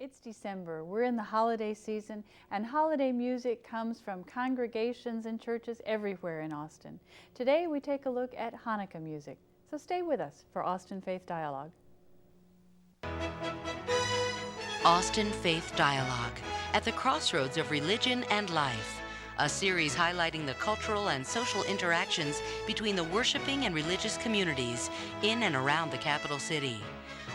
It's December. We're in the holiday season, and holiday music comes from congregations and churches everywhere in Austin. Today we take a look at Hanukkah music. So stay with us for Austin Faith Dialogue. Austin Faith Dialogue, at the crossroads of religion and life. A series highlighting the cultural and social interactions between the worshiping and religious communities in and around the capital city.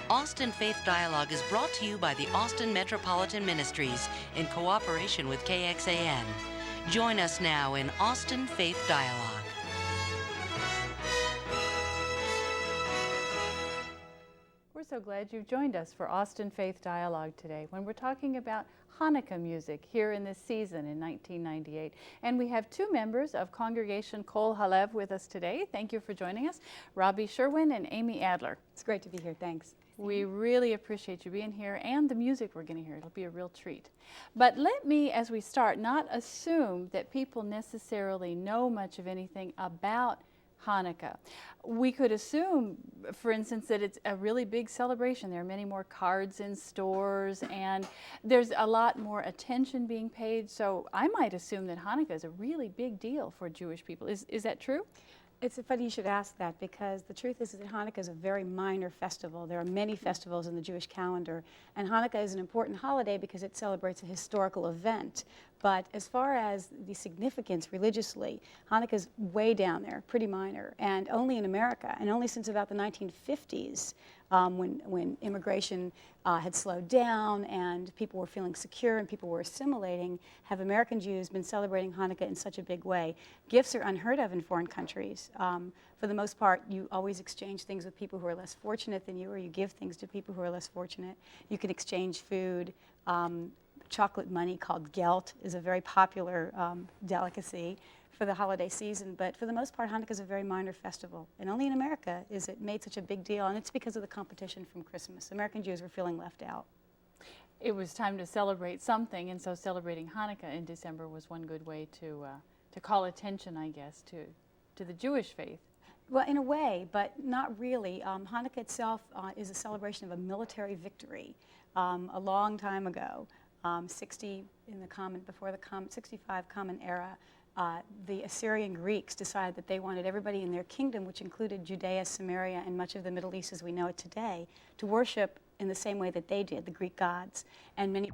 Austin Faith Dialogue is brought to you by the Austin Metropolitan Ministries in cooperation with KXAN. Join us now in Austin Faith Dialogue. We're so glad you've joined us for Austin Faith Dialogue today when we're talking about Hanukkah music here in this season in 1998. And we have two members of Congregation Kol Halev with us today. Thank you for joining us, Robbie Sherwin and Amy Adler. It's great to be here. Thanks. We really appreciate you being here and the music we're going to hear. It'll be a real treat. But let me, as we start, not assume that people necessarily know much of anything about Hanukkah. We could assume, for instance, that it's a really big celebration. There are many more cards in stores and there's a lot more attention being paid. So I might assume that Hanukkah is a really big deal for Jewish people. Is that true? It's funny you should ask that, because the truth is that Hanukkah is a very minor festival. There are many festivals in the Jewish calendar, and Hanukkah is an important holiday because it celebrates a historical event. But as far as the significance religiously, Hanukkah is way down there, pretty minor, and only in America, and only since about the 1950s, when immigration had slowed down and people were feeling secure and people were assimilating, have American Jews been celebrating Hanukkah in such a big way. Gifts are unheard of in foreign countries. For the most part, you always exchange things with people who are less fortunate than you, or you give things to people who are less fortunate. You can exchange food. Chocolate money called gelt is a very popular delicacy for the holiday season, but for the most part, Hanukkah is a very minor festival, and only in America is it made such a big deal, and it's because of the competition from Christmas. American Jews were feeling left out. It was time to celebrate something, and so celebrating Hanukkah in December was one good way to call attention, I guess, to the Jewish faith. Well, in a way, but not really. Hanukkah itself is a celebration of a military victory a long time ago. 65 Common Era, the Assyrian Greeks decided that they wanted everybody in their kingdom, which included Judea, Samaria, and much of the Middle East as we know it today, to worship in the same way that they did, the Greek gods. And many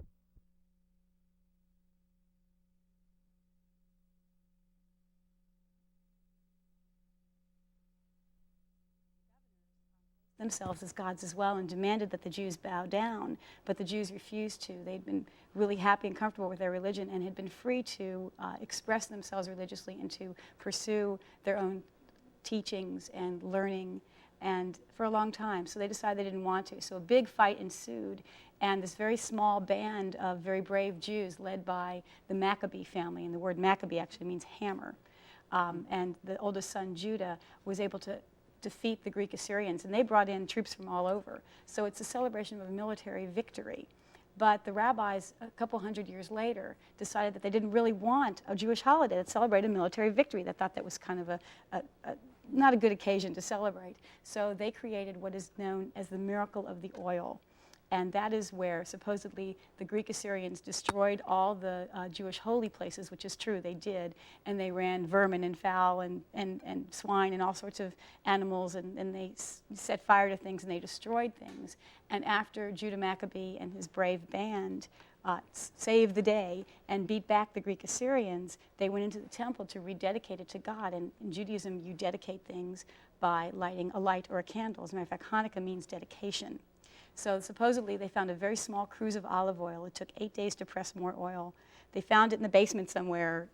themselves as gods as well, and demanded that the Jews bow down, but the Jews refused to. They'd been really happy and comfortable with their religion and had been free to express themselves religiously and to pursue their own teachings and learning, and for a long time. So they decided they didn't want to. So a big fight ensued, and this very small band of very brave Jews led by the Maccabee family, and the word Maccabee actually means hammer, and the oldest son, Judah, was able to defeat the Greek Assyrians, and they brought in troops from all over. So it's a celebration of a military victory. But the rabbis, a couple hundred years later, decided that they didn't really want a Jewish holiday that celebrated a military victory. They thought that was kind of not a good occasion to celebrate. So they created what is known as the miracle of the oil. And that is where supposedly the Greek Assyrians destroyed all the Jewish holy places, which is true, they did, and they ran vermin and fowl and swine and all sorts of animals, and they set fire to things and they destroyed things. And after Judah Maccabee and his brave band saved the day and beat back the Greek Assyrians, they went into the temple to rededicate it to God. And in Judaism, you dedicate things by lighting a light or a candle. As a matter of fact, Hanukkah means dedication. So supposedly they found a very small cruse of olive oil. It took 8 days to press more oil. They found it in the basement somewhere.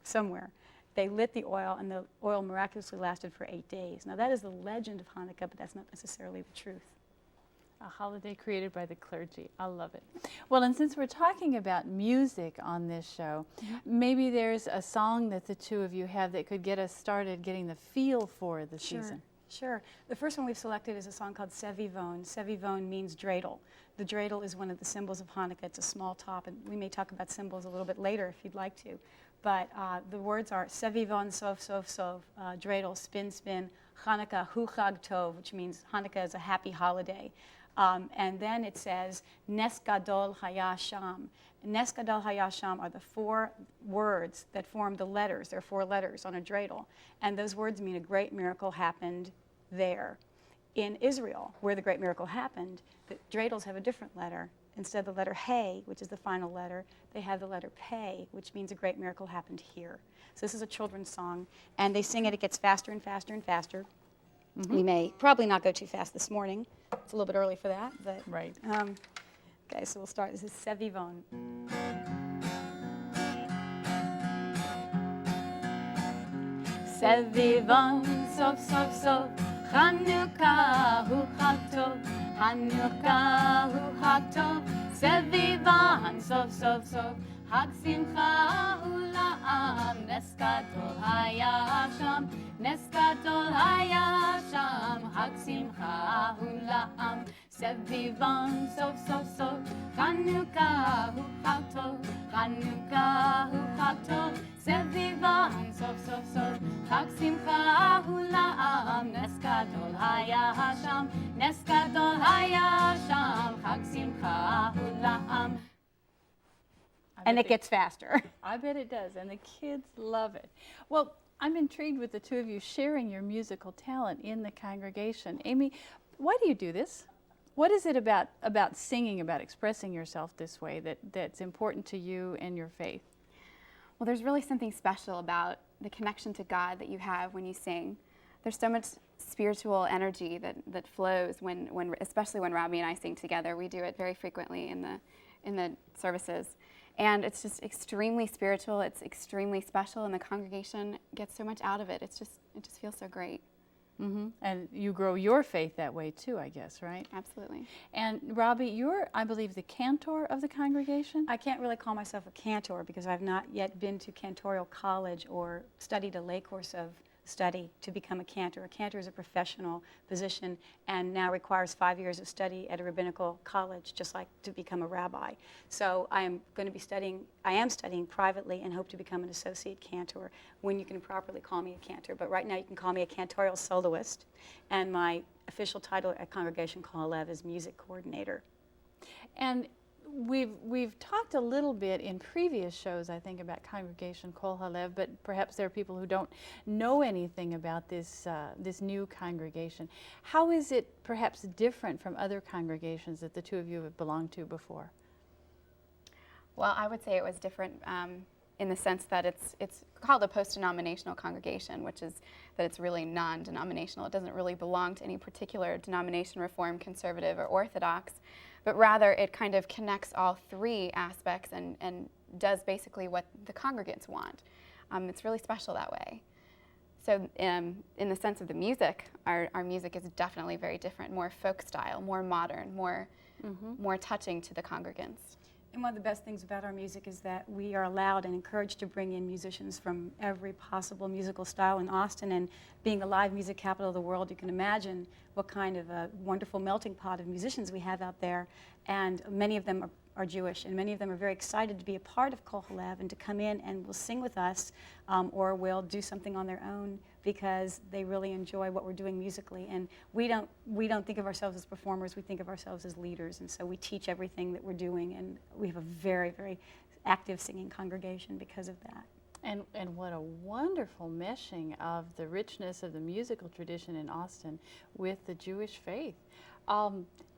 They lit the oil, and the oil miraculously lasted for 8 days. Now that is the legend of Hanukkah, but that's not necessarily the truth. A holiday created by the clergy. I love it. Well, and since we're talking about music on this show, maybe there's a song that the two of you have that could get us started getting the feel for the season. Sure. The first one we've selected is a song called Sevivon. Sevivon means dreidel. The dreidel is one of the symbols of Hanukkah. It's a small top, and we may talk about symbols a little bit later if you'd like to. But the words are Sevivon sov sov sov, dreidel, spin spin, Hanukkah hu chag tov, which means Hanukkah is a happy holiday. And then it says, Nes Gadol Haya Sham. Nes Gadol Haya Sham are the 4 words that form the letters. There are 4 letters on a dreidel. And those words mean a great miracle happened there. In Israel, where the great miracle happened, the dreidels have a different letter. Instead of the letter Hey, which is the final letter, they have the letter Pei, which means a great miracle happened here. So this is a children's song, and they sing it. It gets faster and faster and faster. We may probably not go too fast this morning. It's a little bit early for that, but Right. Okay, so we'll start. This is Sevivon. Sevivon, sof sof sof, Chanukah hu chag tov, Chanukah hu chag tov, Sevivon, sof sof sof, Chag simcha hu la'am, Nes gadol haya sham, Nes gadol haya sham, Chag simcha hu la'am, Sevivon, sof sof sof, Chanukah hu chag tov, Chanukah hu chag tov, Sevivon, sof sof sof, Chag simcha hu la'am, Nes gadol haya sham, Nes gadol haya sham, Chag simcha hu la'am. And it gets faster. I bet it does, and the kids love it. Well, I'm intrigued with the two of you sharing your musical talent in the congregation. Amy, why do you do this? What is it about singing, about expressing yourself this way that's important to you and your faith? Well, there's really something special about the connection to God that you have when you sing. There's so much spiritual energy that flows when especially when Robbie and I sing together. We do it very frequently in the services. And it's just extremely spiritual, it's extremely special, and the congregation gets so much out of it. It just feels so great. Mm-hmm. And you grow your faith that way too, I guess, right? Absolutely. And Robbie, you're, I believe, the cantor of the congregation? I can't really call myself a cantor because I've not yet been to cantorial college or studied a lay course of study to become a cantor. A cantor is a professional position and now requires 5 years of study at a rabbinical college, just like to become a rabbi. So I am studying privately and hope to become an associate cantor when you can properly call me a cantor. But right now you can call me a cantorial soloist, and my official title at Congregation Kol Halev is music coordinator. And we've talked a little bit in previous shows, I think, about Congregation Kol Halev, but perhaps there are people who don't know anything about this new congregation. How is it perhaps different from other congregations that the two of you have belonged to before? Well, I would say it was different in the sense that it's called a post-denominational congregation, which is that it's really non-denominational. It doesn't really belong to any particular denomination, Reform, Conservative, or Orthodox, but rather it kind of connects all 3 aspects and does basically what the congregants want. It's really special that way. So in the sense of the music, our music is definitely very different, more folk style, more modern, more touching to the congregants. And one of the best things about our music is that we are allowed and encouraged to bring in musicians from every possible musical style in Austin. And being a live music capital of the world, you can imagine what kind of a wonderful melting pot of musicians we have out there. And many of them are Jewish, and many of them are very excited to be a part of Kol Halev and to come in and will sing with us or will do something on their own because they really enjoy what we're doing musically. And we don't think of ourselves as performers, we think of ourselves as leaders, and so we teach everything that we're doing, and we have a very, very active singing congregation because of that. And what a wonderful meshing of the richness of the musical tradition in Austin with the Jewish faith.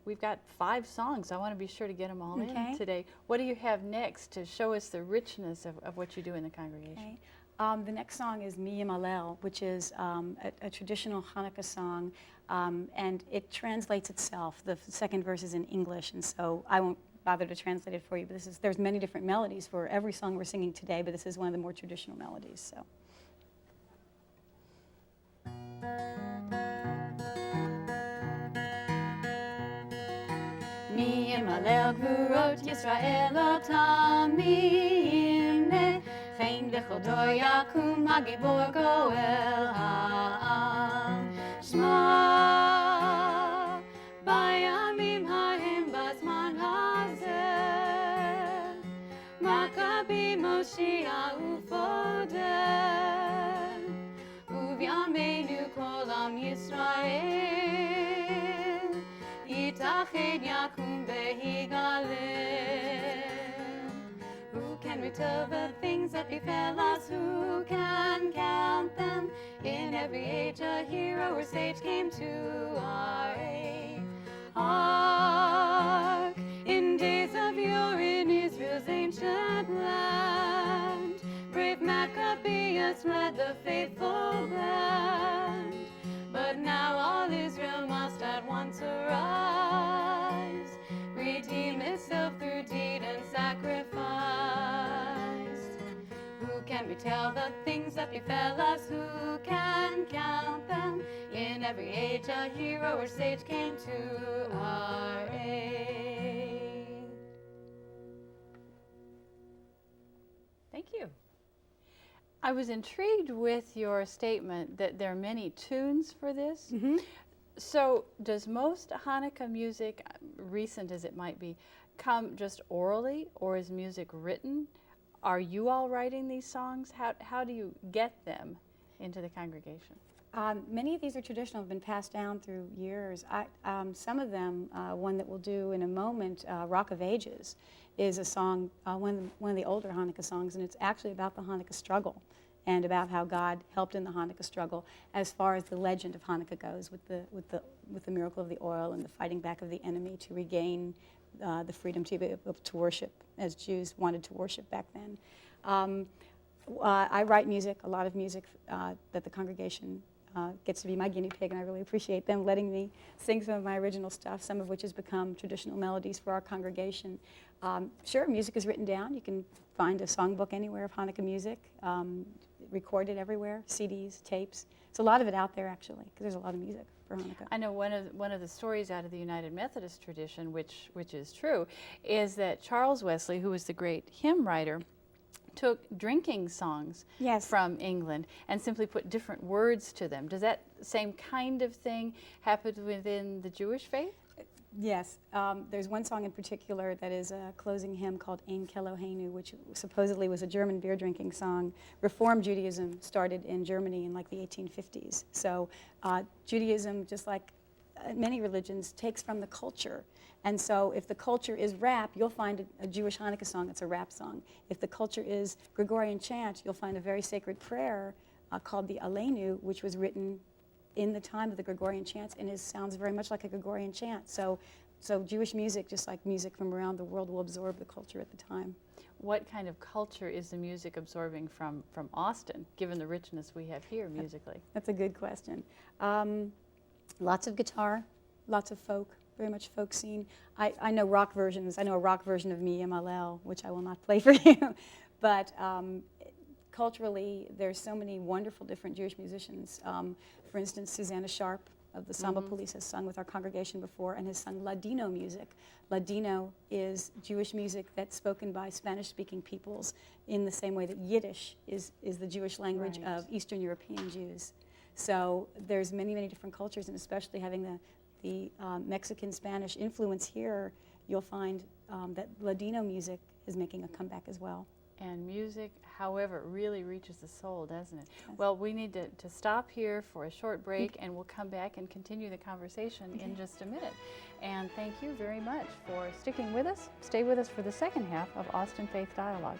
We've got 5 songs. I want to be sure to get them all in today. What do you have next to show us the richness of what you do in the congregation? The next song is Mi Yimalel, which is a traditional Hanukkah song, and it translates itself. The second verse is in English, and so I won't bother to translate it for you, but there's many different melodies for every song we're singing today, but this is one of the more traditional melodies. So. Mi Yimalel Gvurot Yisrael Otamim Chen Lechodo Yakum HaGibor Goel Ha'am Shma Bayamim Hahem Bazman Hazeh Maccabi Moshiach Ufodeh Uvyamenu Kol Am Yisrael Yitachin Yakum Behigalim. Who can retell the things that befell us? Who can count them? In every age a hero or sage came to our aid. Hark, in days of yore in Israel's ancient land, brave Maccabeus led the faithful band. But now all Israel must at once arise, redeem itself through deed and sacrifice. Who can retell the things that befell us? Who can count them? In every age a hero or sage came to our aid. Thank you. I was intrigued with your statement that there are many tunes for this. So does most Hanukkah music, recent as it might be, come just orally, or is music written? Are you all writing these songs? How do you get them into the congregation? Many of these are traditional, have been passed down through years. Some of them, one that we'll do in a moment, Rock of Ages, is a song, one of the older Hanukkah songs, and it's actually about the Hanukkah struggle and about how God helped in the Hanukkah struggle as far as the legend of Hanukkah goes, with the miracle of the oil and the fighting back of the enemy to regain the freedom to be able to worship as Jews wanted to worship back then. I write music, a lot of music that the congregation gets to be my guinea pig, and I really appreciate them letting me sing some of my original stuff, some of which has become traditional melodies for our congregation. Sure, music is written down. You can find a songbook anywhere of Hanukkah music, recorded everywhere, CDs, tapes. There's a lot of it out there, actually, because there's a lot of music for Hanukkah. I know one of the stories out of the United Methodist tradition, which is true, is that Charles Wesley, who was the great hymn writer, took drinking songs from England and simply put different words to them. Does that same kind of thing happen within the Jewish faith? Yes. There's one song in particular that is a closing hymn called Ein Keloheinu, which supposedly was a German beer drinking song. Reform Judaism started in Germany in like the 1850s. So Judaism, just like many religions, takes from the culture. And so if the culture is rap, you'll find a Jewish Hanukkah song that's a rap song. If the culture is Gregorian chant, you'll find a very sacred prayer called the Aleinu, which was written in the time of the Gregorian chants, and it sounds very much like a Gregorian chant. So Jewish music, just like music from around the world, will absorb the culture at the time. What kind of culture is the music absorbing from Austin, given the richness we have here musically? That's a good question. Lots of guitar, lots of folk, very much folk scene. I know rock versions. I know a rock version of Mi Yamalel, which I will not play for you. But culturally, there's so many wonderful different Jewish musicians. For instance, Susanna Sharp of the Samba Police has sung with our congregation before and has sung Ladino music. Ladino is Jewish music that's spoken by Spanish-speaking peoples in the same way that Yiddish is the Jewish language of Eastern European Jews. So there's many, many different cultures, and especially having the Mexican-Spanish influence here, you'll find that Ladino music is making a comeback as well. And music, however, really reaches the soul, doesn't it? Yes. Well, we need to stop here for a short break, and we'll come back and continue the conversation in just a minute. And thank you very much for sticking with us. Stay with us for the second half of Austin Faith Dialogue.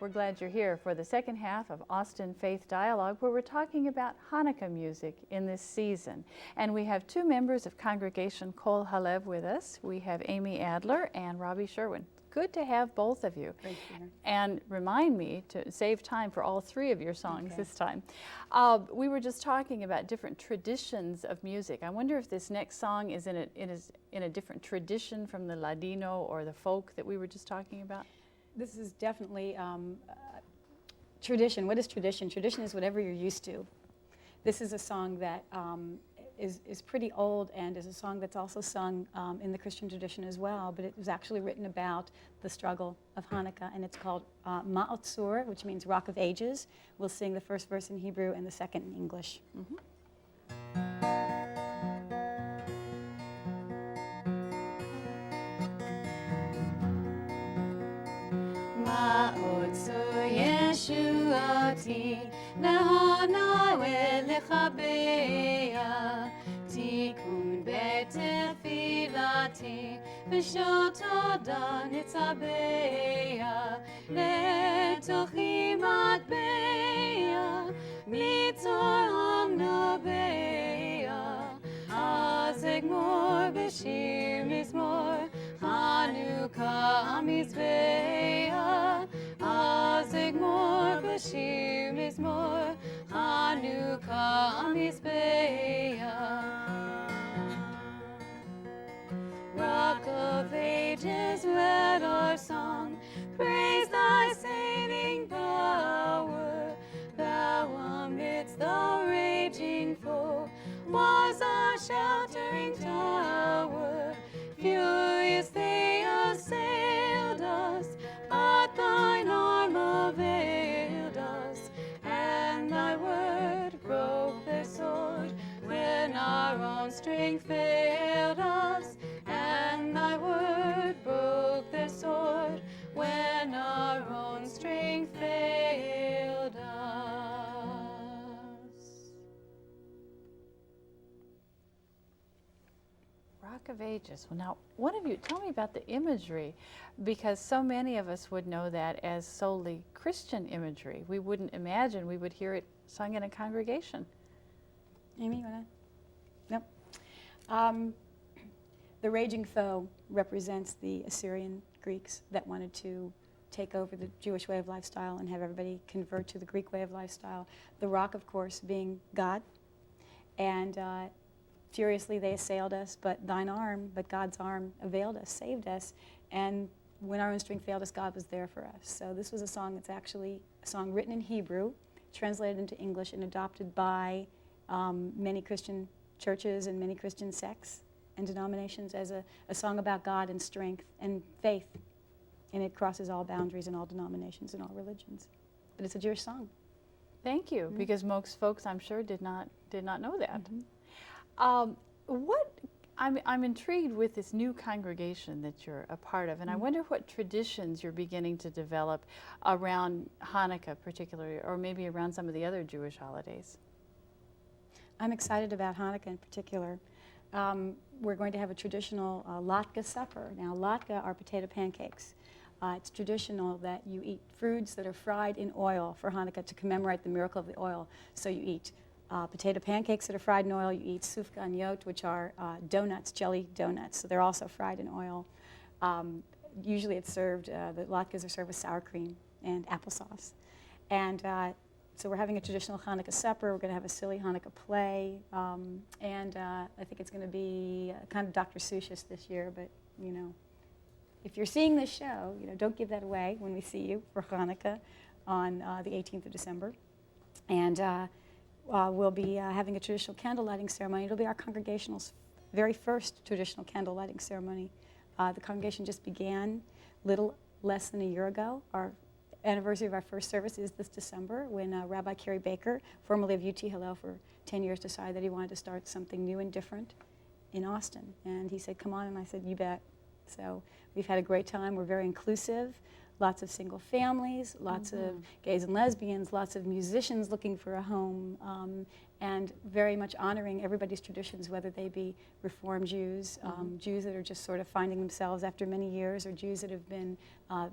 We're glad you're here for the second half of Austin Faith Dialogue, where we're talking about Hanukkah music in this season. And we have two members of Congregation Kol Halev with us. We have Amy Adler and Robbie Sherwin. Good to have both of you. Thank you. And remind me to save time for all three of your songs this time. We were just talking about different traditions of music. I wonder if this next song is in a different tradition from the Ladino or the folk that we were just talking about. This is definitely tradition. What is tradition? Tradition is whatever you're used to. This is a song that is pretty old and is a song that's also sung in the Christian tradition as well, but it was actually written about the struggle of Hanukkah, and it's called Ma'ot Tzur, which means Rock of Ages. We'll sing the first verse in Hebrew and the second in English. Ma'ot Tzur Yeshuati Lehana Velechabeya Tikun Betefilati V'shot Toda Nitzabeya Letochi Matbeya Mitzor Hamnobeya Azegmor B'shir Mizmor Hanukkah Amizbeya Azegmor B'shir Mizmor Hanukkah Amizbeya Rock of Ages, let our song praise thy saving power. Thou amidst the raging foe was our sheltering tower. Furious they assailed us, but thine arm availed us, and thy word broke their sword when our own strength failed us, and thy word broke their sword when our own strength failed us. Rock of Ages. Well, now, one of you, tell me about the imagery, because so many of us would know that as solely Christian imagery. We wouldn't imagine we would hear it sung in a congregation. Amy, you want to? No. The raging foe represents the Assyrian Greeks that wanted to take over the Jewish way of lifestyle and have everybody convert to the Greek way of lifestyle. The rock, of course, being God. And furiously they assailed us, but God's arm availed us, saved us. And when our own strength failed us, God was there for us. So this was a song that's actually a song written in Hebrew, translated into English, and adopted by many Christian churches and many Christian sects and denominations as a song about God and strength and faith. And it crosses all boundaries and all denominations and all religions. But it's a Jewish song. Thank you, because most folks, I'm sure, did not know that. I'm intrigued with this new congregation that you're a part of, and I wonder what traditions you're beginning to develop around Hanukkah particularly, or maybe around some of the other Jewish holidays. I'm excited about Hanukkah in particular. We're going to have a traditional latke supper. Now, latke are potato pancakes. It's traditional that you eat foods that are fried in oil for Hanukkah to commemorate the miracle of the oil. So you eat potato pancakes that are fried in oil. You eat sufganiyot, which are donuts, jelly donuts. So they're also fried in oil. Usually it's served, the latkes are served with sour cream and applesauce. And so we're having a traditional Hanukkah supper. We're going to have a silly Hanukkah play. And I think it's going to be kind of Dr. Seussish this year, but, you know, if you're seeing this show, you know, don't give that away when we see you for Hanukkah on the 18th of December. And we'll be having a traditional candle lighting ceremony. It'll be our congregational's very first traditional candle lighting ceremony. The congregation just began little less than a year ago. Our anniversary of our first service is this December, when Rabbi Kerry Baker, formerly of UT Hillel for 10 years, decided that he wanted to start something new and different in Austin. And he said, come on, and I said, you bet. So we've had a great time. We're very inclusive. Lots of single families, lots of gays and lesbians, lots of musicians looking for a home. And and very much honoring everybody's traditions, whether they be Reform Jews, Jews that are just sort of finding themselves after many years, or Jews that have been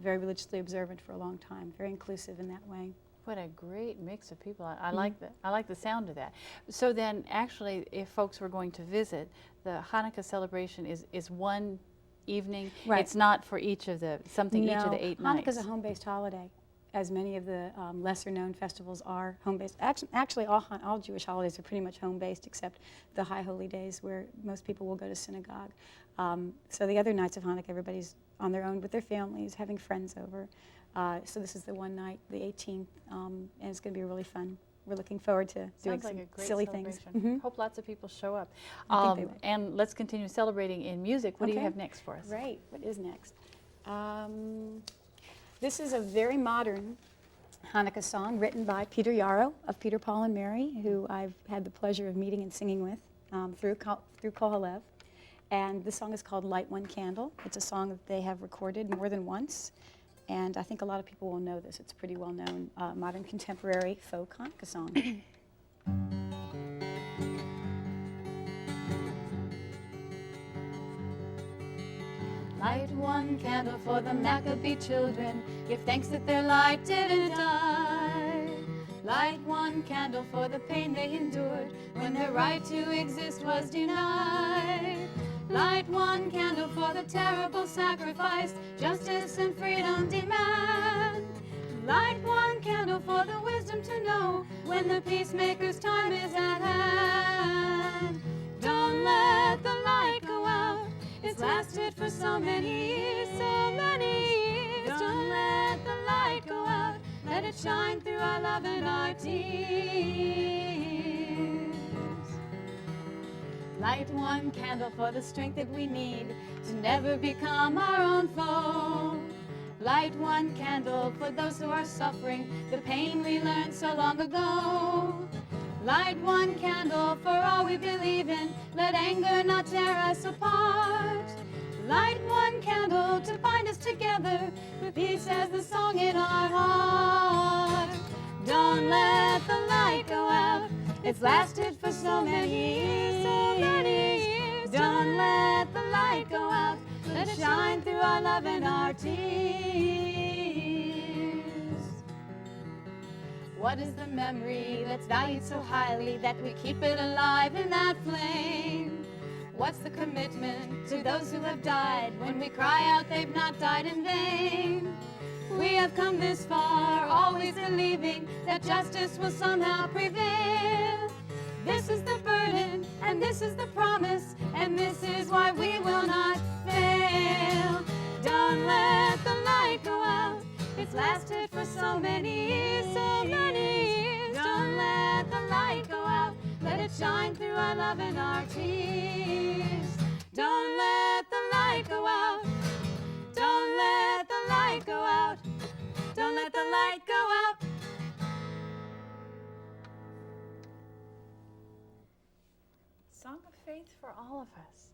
very religiously observant for a long time. Very inclusive in that way. What a great mix of people. I like that. I like the sound of that. So then actually, if folks were going to visit, the Hanukkah celebration is one evening. Right. It's not for each of the, each of the 8 nights. Hanukkah's a home-based holiday, as many of the lesser-known festivals are home-based. Actually, all Jewish holidays are pretty much home-based, except the High Holy Days, where most people will go to synagogue. So the other nights of Hanukkah, everybody's on their own with their families, having friends over. So this is the one night, the 18th, and it's going to be really fun. We're looking forward to doing Sounds like some a great silly things. celebration. Hope lots of people show up. I think they will. And let's continue celebrating in music. What do you Okay. have next for us? Right. What is next? This is a very modern Hanukkah song written by Peter Yarrow of Peter, Paul, and Mary, who I've had the pleasure of meeting and singing with through Kohalev. And this song is called Light One Candle. It's a song that they have recorded more than once. And I think a lot of people will know this. It's a pretty well-known modern contemporary folk Hanukkah song. Light one candle for the Maccabee children. Give thanks that their light didn't die. Light one candle for the pain they endured when their right to exist was denied. Light one candle for the terrible sacrifice justice and freedom demand. Light one candle for the wisdom to know when the peacemaker's time is at hand. Don't let the light go out. It's lasted for so many years, so many years. Don't let the light go out. Let it shine through our love and our tears. Light one candle for the strength that we need to never become our own foe. Light one candle for those who are suffering the pain we learned so long ago. Light one candle for all we believe in. Let anger not tear us apart. Light one candle to bind us together with peace as the song in our heart. Don't let the light go out. It's lasted for so many years, so many years. Don't let the light go out. Let it shine through our love and our tears. What is the memory that's valued so highly that we keep it alive in that flame? What's the commitment to those who have died when we cry out they've not died in vain? We have come this far, always believing that justice will somehow prevail. This is the burden, and this is the promise, and this is why we will not fail. Don't let the light go out. It's lasted for so many years, so many years. Don't let the light go out. Let it shine through our love and our tears. Don't let the light go out. Don't let the light go out. Don't let the light go out. Song of faith for all of us.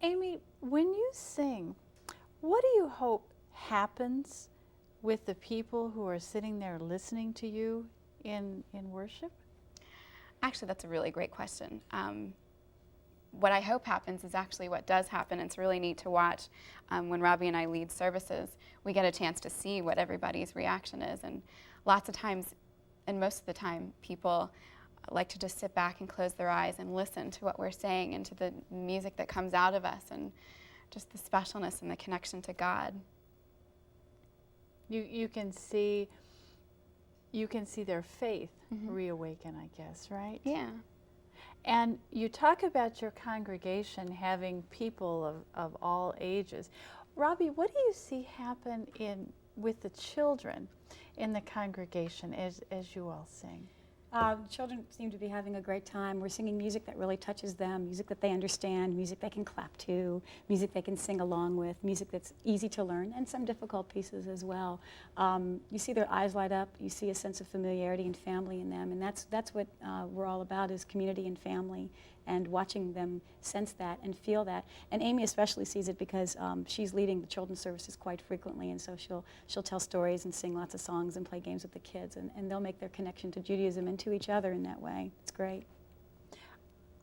Amy, when you sing, what do you hope happens with the people who are sitting there listening to you in worship? Actually, that's a really great question. What I hope happens is actually what does happen. It's really neat to watch when Robbie and I lead services. We get a chance to see what everybody's reaction is. And lots of times, and most of the time, people like to just sit back and close their eyes and listen to what we're saying and to the music that comes out of us and just the specialness and the connection to God. You can see their faith reawaken, I guess, right? Yeah. And you talk about your congregation having people of all ages. Robbie, what do you see happen with the children in the congregation as you all sing? Children seem to be having a great time. We're singing music that really touches them, music that they understand, music they can clap to, music they can sing along with, music that's easy to learn, and some difficult pieces as well. You see their eyes light up. You see a sense of familiarity and family in them, and that's what we're all about, is community and family, and watching them sense that and feel that. And Amy especially sees it because she's leading the children's services quite frequently, and so she'll tell stories and sing lots of songs and play games with the kids, and they'll make their connection to Judaism and to each other in that way. It's great.